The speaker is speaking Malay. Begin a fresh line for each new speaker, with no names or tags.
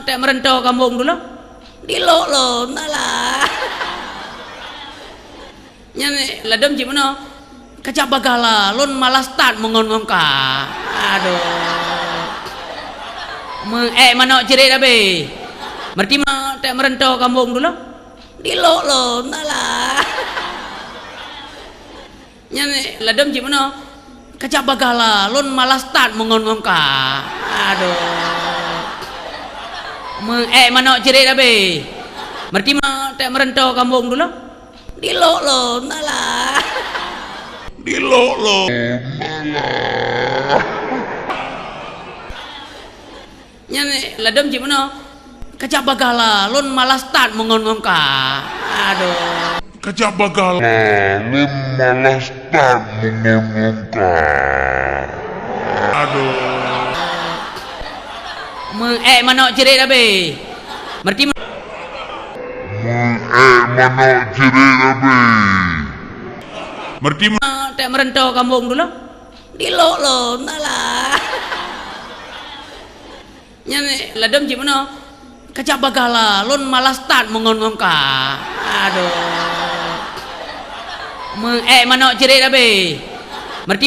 tak merentau kampung dulu. Dilok lo, nalah. Nyane ladam gimana? Kacak bagala, lon malas start mengon-ngon ka. Aduh. Mana cerit abe? Berarti mah tak merentau kampung dulu. Dilok lo, nalah. Nyane ladam gimana? Kacak bagala, lon malas start mengon-ngon ka. Aduh. Mana cerit abe? Berarti mah tak merentau kampung dulu. Dilok lo, nalah.
Dilok lo.
Nyane ladam gimana? Kacak bagala, lon malas start mengon-ngon ka. Aduh.
Kacak bagal. Lu malas start mengonongka. Aduh.
Mana cerit abe? Berarti
Mana cerit abe? Berarti
tak merentau kampung dulu. Dilok lo, nalah. Nyane ladam gimana? Kacak bagala, lon malas start mengon-ngon ka. Aduh. Mana cerit abe? Berarti